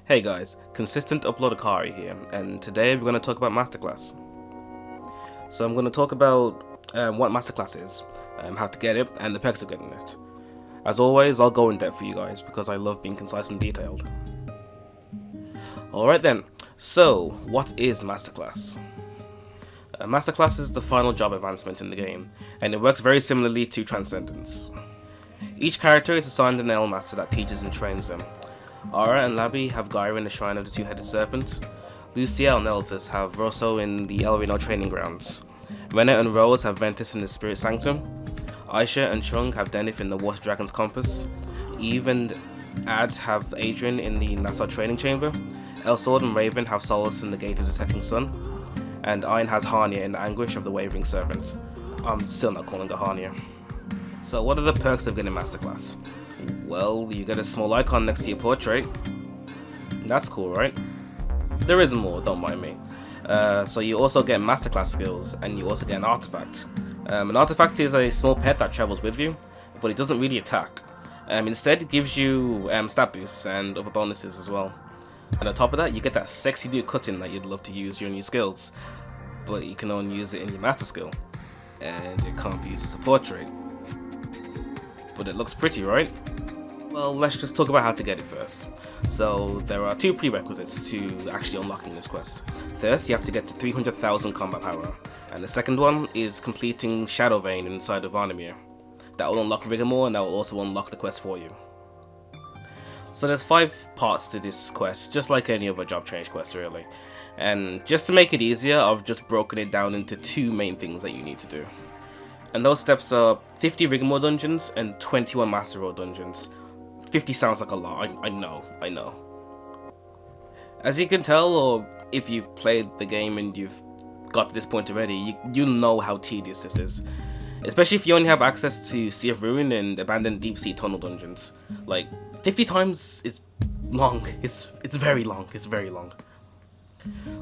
Hey guys, Consistent Uploader Kari here, and today we're going to talk about Masterclass. So I'm going to talk about what Masterclass is, how to get it, and the perks of getting it. As always, I'll go in depth for you guys because I love being concise and detailed. Alright then, so what is Masterclass? Masterclass is the final job advancement in the game, and it works very similarly to Transcendence. Each character is assigned an Elmaster that teaches and trains them. Ara and Labi have Gaia in the Shrine of the Two-Headed Serpent. Luciel and Elsis have Rosso in the El Reno Training Grounds. Renna and Rose have Ventus in the Spirit Sanctum. Aisha and Chung have Denith in the Water Dragon's Compass. Eve and Ad have Adrian in the Nassau Training Chamber. Elsword and Raven have Solace in the Gate of the Setting Sun. And Ayn has Hania in the Anguish of the Wavering Servant. I'm still not calling her Hania. So what are the perks of getting Masterclass? Well, you get a small icon next to your portrait. That's cool, right? There is more, don't mind me. So you also get Masterclass skills, and you also get an artifact. An artifact is a small pet that travels with you, but it doesn't really attack. Instead, it gives you stat boosts and other bonuses as well. And on top of that, you get that sexy new cutting that you'd love to use during your skills, but you can only use it in your master skill, and it can't be used as a portrait. But it looks pretty, right? Well, let's just talk about how to get it first. So there are two prerequisites to actually unlocking this quest. First, you have to get to 300,000 combat power, and the second one is completing Shadow Vein inside of Varnamir. That will unlock Rigmarole, and that will also unlock the quest for you. So there's 5 parts to this quest, just like any other job change quest really. And just to make it easier, I've just broken it down into 2 main things that you need to do. And those steps are 50 Rigmarole dungeons and 21 Master Road dungeons. 50 sounds like a lot, I know. As you can tell, or if you've played the game and you've got to this point already, you know how tedious this is. Especially if you only have access to Sea of Ruin and Abandoned Deep Sea Tunnel dungeons. Like, 50 times is long, it's very long.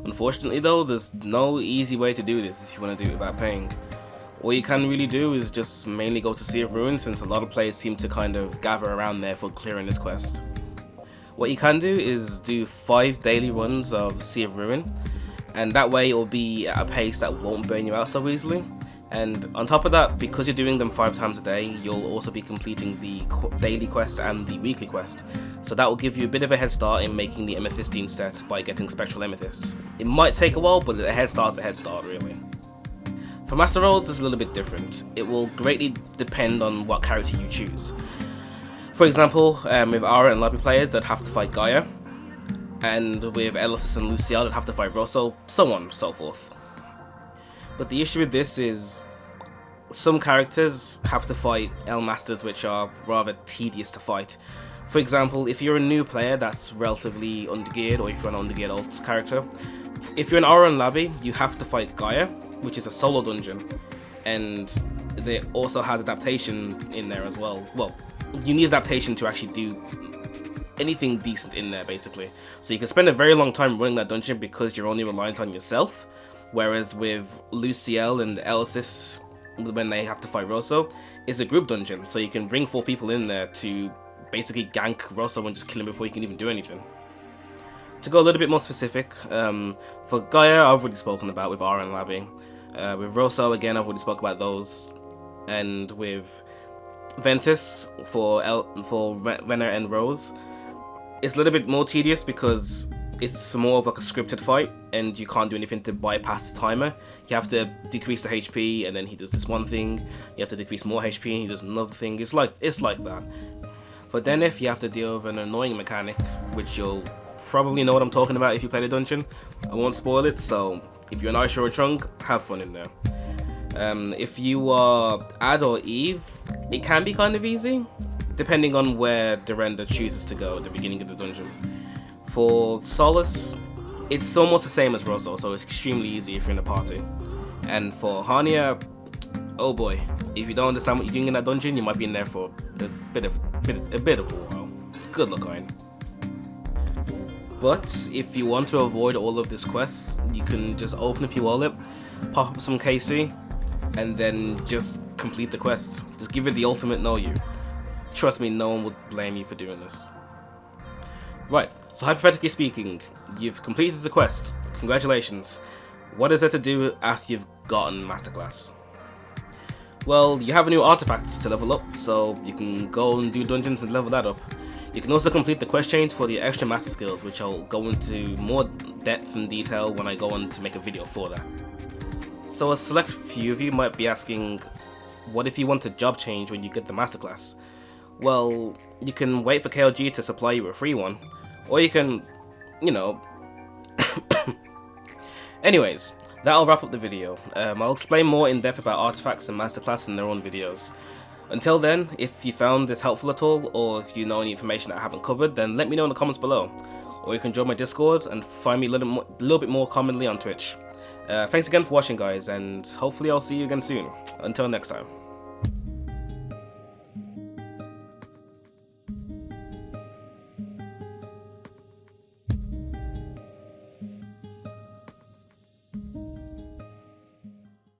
Unfortunately though, there's no easy way to do this if you want to do it without paying. All you can really do is just mainly go to Sea of Ruin, since a lot of players seem to kind of gather around there for clearing this quest. What you can do is do 5 daily runs of Sea of Ruin, and that way it will be at a pace that won't burn you out so easily. And on top of that, because you're doing them 5 times a day, you'll also be completing the daily quest and the weekly quest. So that will give you a bit of a head start in making the amethystine set by getting spectral amethysts. It might take a while, but a head start's a head start really. For Master Roads, it's a little bit different. It will greatly depend on what character you choose. For example, with Ara and Labi players, they'd have to fight Gaia, and with Elsis and Luciel, they'd have to fight Rosso, so on and so forth. But the issue with this is some characters have to fight Elmasters, which are rather tedious to fight. For example, if you're a new player that's relatively undergeared, or if you're an undergeared alt character, if you're an Ara and Labi, you have to fight Gaia, which is a solo dungeon, and there also has adaptation in there as well. Well, you need adaptation to actually do anything decent in there basically. So you can spend a very long time running that dungeon because you're only reliant on yourself, whereas with Luciel and Elsis, when they have to fight Rosso, it's a group dungeon, so you can bring 4 people in there to basically gank Rosso and just kill him before you can even do anything. To go a little bit more specific, for Gaia I've already spoken about with Ara and Labi. With Rosso, again, I've already spoke about those, and with Ventus for Renna and Rose, it's a little bit more tedious because it's more of like a scripted fight, and you can't do anything to bypass the timer. You have to decrease the HP, and then he does this one thing. You have to decrease more HP, and he does another thing. It's like that. For Denith, you have to deal with an annoying mechanic, which you'll probably know what I'm talking about if you play the dungeon. I won't spoil it, so if you're an Aisha or a Chung, have fun in there. If you are Ad or Eve, it can be kind of easy, depending on where the render chooses to go at the beginning of the dungeon. For Solace, it's almost the same as Rosso, so it's extremely easy if you're in a party. And for Hania, oh boy, if you don't understand what you're doing in that dungeon, you might be in there for a bit of a while. Good luck, Ayn. But if you want to avoid all of this quest, you can just open up your wallet, pop up some KC, and then just complete the quest. Just give it the ultimate know you. Trust me, no one would blame you for doing this. Right, so hypothetically speaking, you've completed the quest. Congratulations. What is there to do after you've gotten Masterclass? Well, you have a new artifact to level up, so you can go and do dungeons and level that up. You can also complete the quest chains for the extra master skills, which I'll go into more depth and detail when I go on to make a video for that. So a select few of you might be asking, what if you want a job change when you get the Masterclass? Well, you can wait for KLG to supply you a free one, or you can, Anyways, that'll wrap up the video. I'll explain more in depth about artifacts and Masterclass in their own videos. Until then, if you found this helpful at all, or if you know any information that I haven't covered, then let me know in the comments below. Or you can join my Discord and find me a little bit more commonly on Twitch. Thanks again for watching, guys, and hopefully I'll see you again soon. Until next time.